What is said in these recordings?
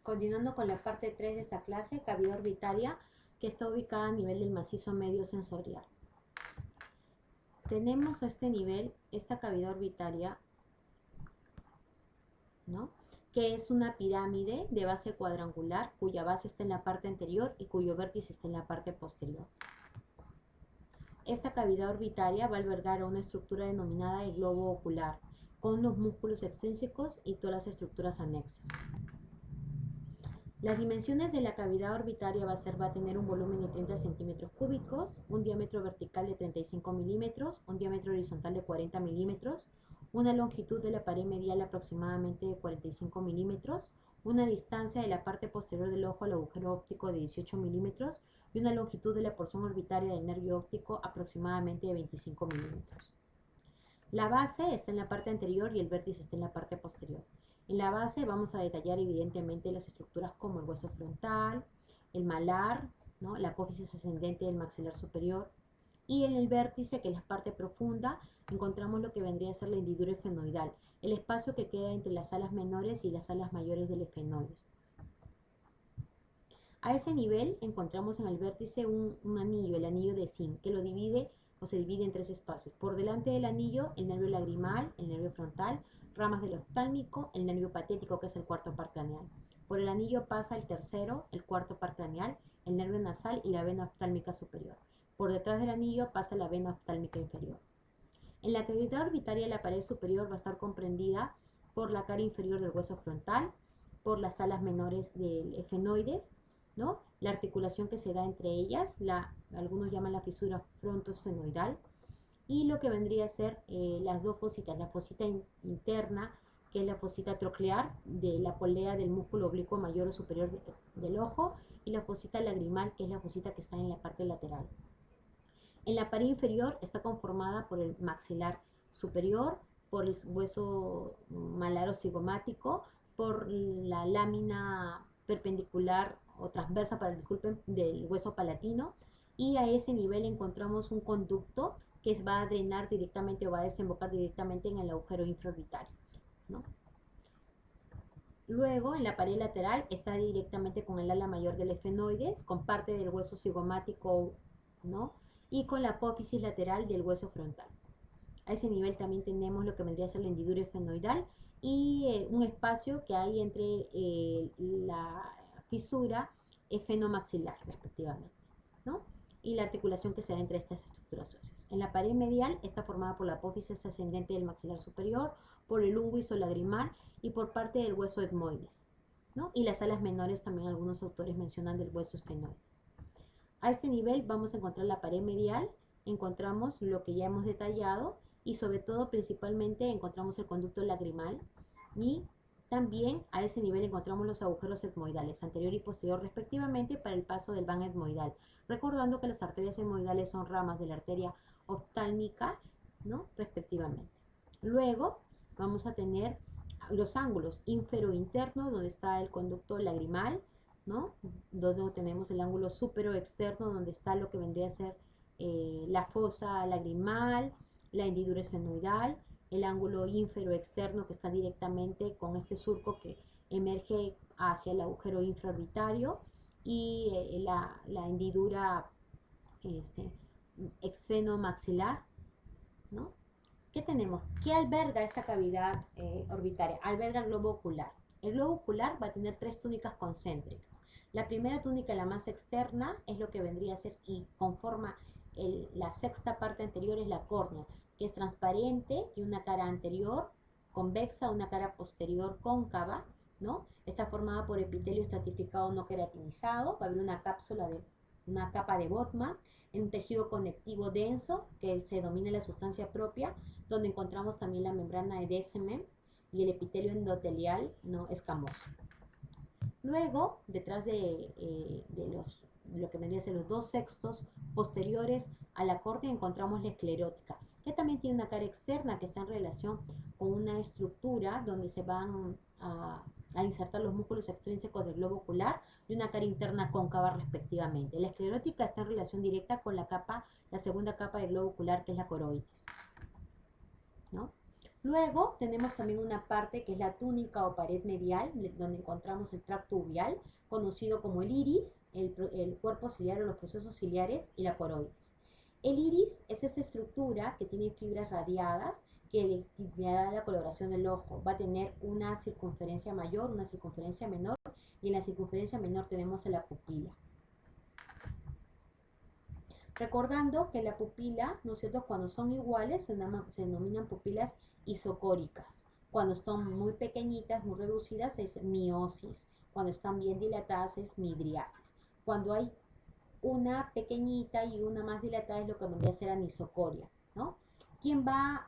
Continuando con la parte 3 de esta clase, cavidad orbitaria, que está ubicada a nivel del macizo medio sensorial. Tenemos a este nivel, esta cavidad orbitaria, ¿no?, que es una pirámide de base cuadrangular, cuya base está en la parte anterior y cuyo vértice está en la parte posterior. Esta cavidad orbitaria va a albergar a una estructura denominada el globo ocular, con los músculos extrínsecos y todas las estructuras anexas. Las dimensiones de la cavidad orbitaria va a tener un volumen de 30 centímetros cúbicos, un diámetro vertical de 35 milímetros, un diámetro horizontal de 40 milímetros, una longitud de la pared medial aproximadamente de 45 milímetros, una distancia de la parte posterior del ojo al agujero óptico de 18 milímetros y una longitud de la porción orbitaria del nervio óptico aproximadamente de 25 milímetros. La base está en la parte anterior y el vértice está en la parte posterior. En la base vamos a detallar evidentemente las estructuras como el hueso frontal, el malar, ¿no?, la apófisis ascendente del maxilar superior, y en el vértice, que es la parte profunda, encontramos lo que vendría a ser la hendidura efenoidal, el espacio que queda entre las alas menores y las alas mayores del efenoides. A ese nivel encontramos en el vértice un anillo, el anillo de zinc, que lo divide o se divide en tres espacios. Por delante del anillo, el nervio lagrimal, el nervio frontal, ramas del oftálmico, el nervio patético, que es el cuarto par craneal. Por el anillo pasa el tercero, el cuarto par craneal, el nervio nasal y la vena oftálmica superior. Por detrás del anillo pasa la vena oftálmica inferior. En la cavidad orbitaria, la pared superior va a estar comprendida por la cara inferior del hueso frontal, por las alas menores del efenoides, ¿no?, la articulación que se da entre ellas, algunos llaman la fisura frontoesfenoidal, y lo que vendría a ser las dos fositas, la fosita interna, que es la fosita troclear de la polea del músculo oblicuo mayor o superior del ojo, y la fosita lagrimal, que es la fosita que está en la parte lateral. En la pared inferior está conformada por el maxilar superior, por el hueso malaro cigomático, por la lámina perpendicular o transversa, del hueso palatino, y a ese nivel encontramos un conducto que va a drenar directamente o va a desembocar directamente en el agujero infraorbitario, ¿no? Luego, en la pared lateral está directamente con el ala mayor del efenoides, con parte del hueso cigomático, ¿no?, y con la apófisis lateral del hueso frontal. A ese nivel también tenemos lo que vendría a ser la hendidura efenoidal y un espacio que hay entre la fisura efenomaxilar, respectivamente, ¿no?, y la articulación que se da entre estas estructuras óseas. En la pared medial está formada por la apófisis ascendente del maxilar superior, por el unguiso lagrimal y por parte del hueso etmoides, ¿no?, y las alas menores también algunos autores mencionan del hueso esfenoides. A este nivel vamos a encontrar la pared medial, encontramos lo que ya hemos detallado y sobre todo principalmente encontramos el conducto lagrimal, y también a ese nivel encontramos los agujeros etmoidales, anterior y posterior respectivamente, para el paso del van etmoidal, recordando que las arterias etmoidales son ramas de la arteria oftálmica, ¿no?, respectivamente. Luego vamos a tener los ángulos infero-interno, donde está el conducto lagrimal, ¿no?, donde tenemos el ángulo supero-externo, donde está lo que vendría a ser la fosa lagrimal, la hendidura esfenoidal, el ángulo infero-externo, que está directamente con este surco que emerge hacia el agujero infraorbitario, y la hendidura exfenomaxilar, ¿no? ¿Qué tenemos? ¿Qué alberga esta cavidad orbitaria? Alberga el globo ocular. El globo ocular va a tener tres túnicas concéntricas. La primera túnica, la más externa, es lo que vendría a ser y conforma la sexta parte anterior, es la córnea, que es transparente, tiene una cara anterior convexa, una cara posterior cóncava, ¿no? Está formada por epitelio estratificado no queratinizado, va a haber una capa de Botman, en un tejido conectivo denso que se domina la sustancia propia, donde encontramos también la membrana de Descemet y el epitelio endotelial no escamoso. Luego, detrás de lo que vendría a ser los dos sextos posteriores a la córnea, encontramos la esclerótica, que también tiene una cara externa que está en relación con una estructura donde se van a insertar los músculos extrínsecos del globo ocular, y una cara interna cóncava respectivamente. La esclerótica está en relación directa con la segunda capa del globo ocular, que es la coroides, ¿no? Luego tenemos también una parte que es la túnica o pared medial, donde encontramos el tracto uveal, conocido como el iris, el cuerpo ciliar o los procesos ciliares y la coroides. El iris es esa estructura que tiene fibras radiadas que le da la coloración del ojo. Va a tener una circunferencia mayor, una circunferencia menor, y en la circunferencia menor tenemos la pupila. Recordando que la pupila, ¿no es cierto?, cuando son iguales se denominan pupilas isocóricas. Cuando son muy pequeñitas, muy reducidas, es miosis. Cuando están bien dilatadas, es midriasis. Cuando hay una pequeñita y una más dilatada, es lo que vendría a ser anisocoria, ¿no? ¿Quién va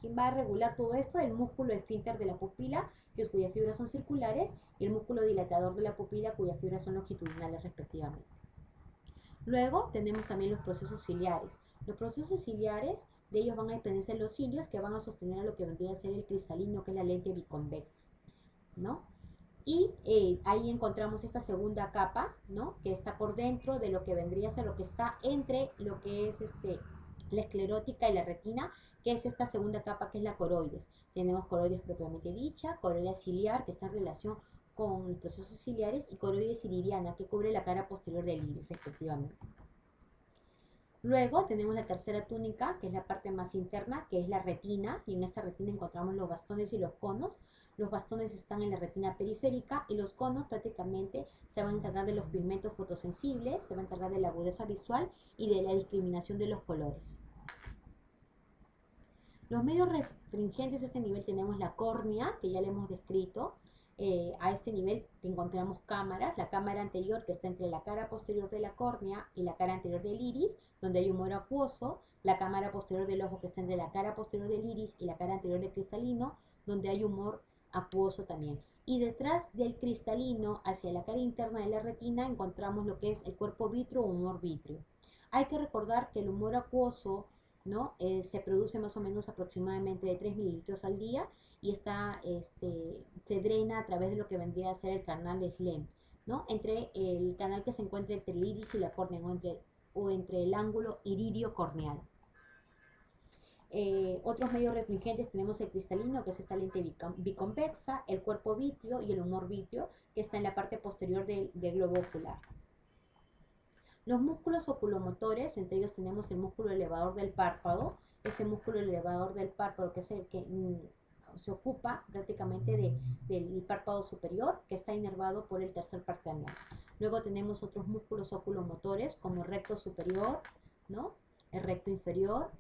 ¿Quién va a regular todo esto? El músculo esfínter de la pupila, cuyas fibras son circulares, y el músculo dilatador de la pupila, cuyas fibras son longitudinales respectivamente. Luego tenemos también los procesos ciliares. Los procesos ciliares, de ellos van a desprenderse los cilios que van a sostener a lo que vendría a ser el cristalino, que es la lente biconvexa, ¿no? Y ahí encontramos esta segunda capa, ¿no?, que está por dentro de lo que vendría a ser lo que está entre lo que es la esclerótica y la retina, que es esta segunda capa, que es la coroides. Tenemos coroides propiamente dicha, coroides ciliar, que está en relación con los procesos ciliares, y coroides iridiana, que cubre la cara posterior del iris, respectivamente. Luego tenemos la tercera túnica, que es la parte más interna, que es la retina, y en esta retina encontramos los bastones y los conos. Los bastones están en la retina periférica y los conos prácticamente se van a encargar de los pigmentos fotosensibles, se van a encargar de la agudeza visual y de la discriminación de los colores. Los medios restringentes a este nivel tenemos la córnea, que ya le hemos descrito. A este nivel encontramos cámaras, la cámara anterior, que está entre la cara posterior de la córnea y la cara anterior del iris, donde hay humor acuoso, la cámara posterior del ojo, que está entre la cara posterior del iris y la cara anterior del cristalino, donde hay humor acuoso también. Y detrás del cristalino, hacia la cara interna de la retina, encontramos lo que es el cuerpo vítreo o humor vítreo. Hay que recordar que el humor acuoso, ¿no?, se produce más o menos aproximadamente de 3 mililitros al día, y se drena a través de lo que vendría a ser el canal de Schlemm, ¿no?, entre el canal que se encuentra entre el iris y la córnea, o entre el ángulo iridio-corneal. Otros medios restringentes tenemos el cristalino, que es esta lente biconvexa, el cuerpo vítreo y el humor vítreo, que está en la parte posterior del globo ocular. Los músculos oculomotores, entre ellos tenemos el músculo elevador del párpado. Este músculo elevador del párpado, que es el que se ocupa prácticamente del párpado superior, que está inervado por el tercer par craneal. Luego tenemos otros músculos oculomotores, como el recto superior, ¿no?, el recto inferior,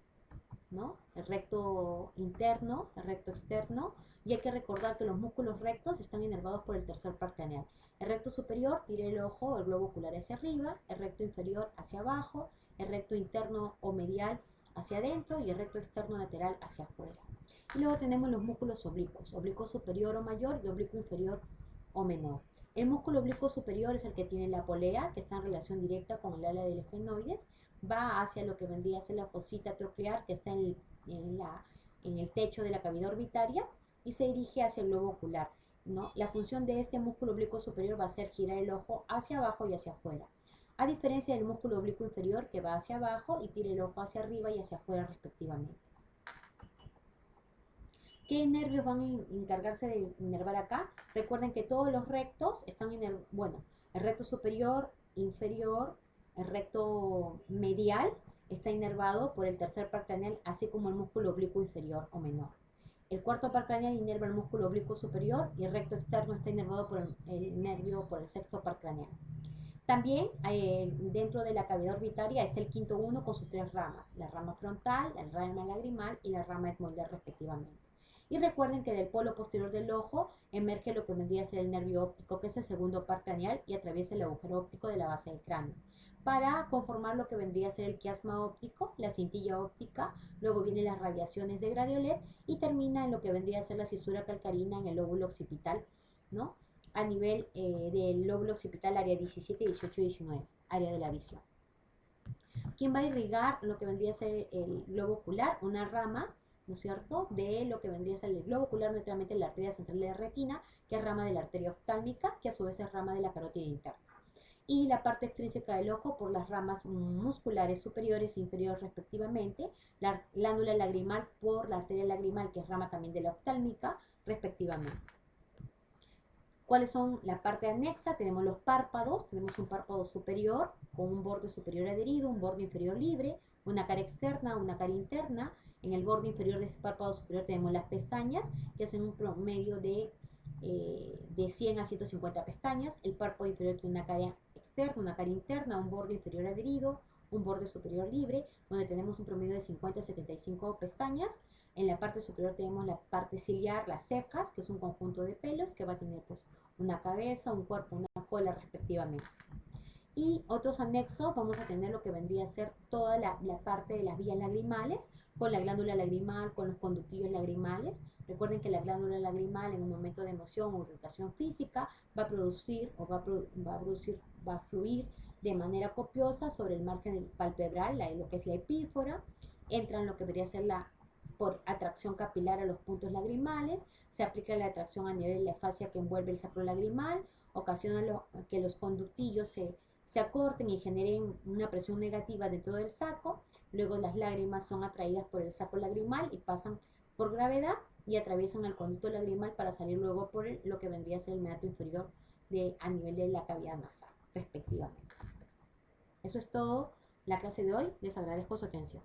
¿no?, el recto interno, el recto externo, y hay que recordar que los músculos rectos están inervados por el tercer par craneal. El recto superior tira el ojo, el globo ocular hacia arriba, el recto inferior hacia abajo, el recto interno o medial hacia adentro y el recto externo lateral hacia afuera. Y luego tenemos los músculos oblicuos, oblicuo superior o mayor y oblicuo inferior o menor. El músculo oblicuo superior es el que tiene la polea, que está en relación directa con el ala del efenoides, va hacia lo que vendría a ser la fosita troclear, que está en el techo de la cavidad orbitaria, y se dirige hacia el globo ocular, ¿no? La función de este músculo oblicuo superior va a ser girar el ojo hacia abajo y hacia afuera, a diferencia del músculo oblicuo inferior, que va hacia abajo y tira el ojo hacia arriba y hacia afuera respectivamente. ¿Qué nervios van a encargarse de inervar acá? Recuerden que todos los rectos están el recto superior, inferior, el recto medial está inervado por el tercer par craneal, así como el músculo oblicuo inferior o menor. El cuarto par craneal inerva el músculo oblicuo superior y el recto externo está inervado por el sexto par craneal. También dentro de la cavidad orbitaria está el quinto uno con sus 3 ramas, la rama frontal, la rama lagrimal y la rama etmoidal respectivamente. Y recuerden que del polo posterior del ojo emerge lo que vendría a ser el nervio óptico, que es el segundo par craneal, y atraviesa el agujero óptico de la base del cráneo, para conformar lo que vendría a ser el quiasma óptico, la cintilla óptica. Luego vienen las radiaciones de gradiolet y termina en lo que vendría a ser la cisura calcarina en el lóbulo occipital, ¿no?, a nivel del lóbulo occipital, área 17, 18 y 19, área de la visión. ¿Quién va a irrigar lo que vendría a ser el globo ocular? Una rama, ¿no es cierto?, de lo que vendría a ser el globo ocular, neutralmente la arteria central de la retina, que es rama de la arteria oftálmica, que a su vez es rama de la carótida interna. y la parte extrínseca del ojo por las ramas musculares superiores e inferiores respectivamente, la glándula lagrimal por la arteria lagrimal, que es rama también de la oftálmica, respectivamente. ¿Cuáles son la parte anexa? Tenemos los párpados, tenemos un párpado superior con un borde superior adherido, un borde inferior libre, una cara externa, una cara interna. En el borde inferior de ese párpado superior tenemos las pestañas, que hacen un promedio de 100 a 150 pestañas. El párpado inferior tiene una cara externa, una cara interna, un borde inferior adherido, un borde superior libre, donde tenemos un promedio de 50 a 75 pestañas. En la parte superior tenemos la parte ciliar, las cejas, que es un conjunto de pelos que va a tener pues una cabeza, un cuerpo, una cola respectivamente. Y otros anexos, vamos a tener lo que vendría a ser toda la parte de las vías lagrimales, con la glándula lagrimal, con los conductillos lagrimales. Recuerden que la glándula lagrimal en un momento de emoción o irritación física va a producir o va a fluir de manera copiosa sobre el margen palpebral, lo que es la epífora. Entra en lo que debería ser por atracción capilar a los puntos lagrimales, se aplica la atracción a nivel de la fascia que envuelve el sacro lagrimal, ocasiona que los conductillos se acorten y generen una presión negativa dentro del saco. Luego las lágrimas son atraídas por el saco lagrimal y pasan por gravedad y atraviesan el conducto lagrimal para salir luego por lo que vendría a ser el meato inferior a nivel de la cavidad nasal, respectivamente. Eso es todo la clase de hoy. Les agradezco su atención.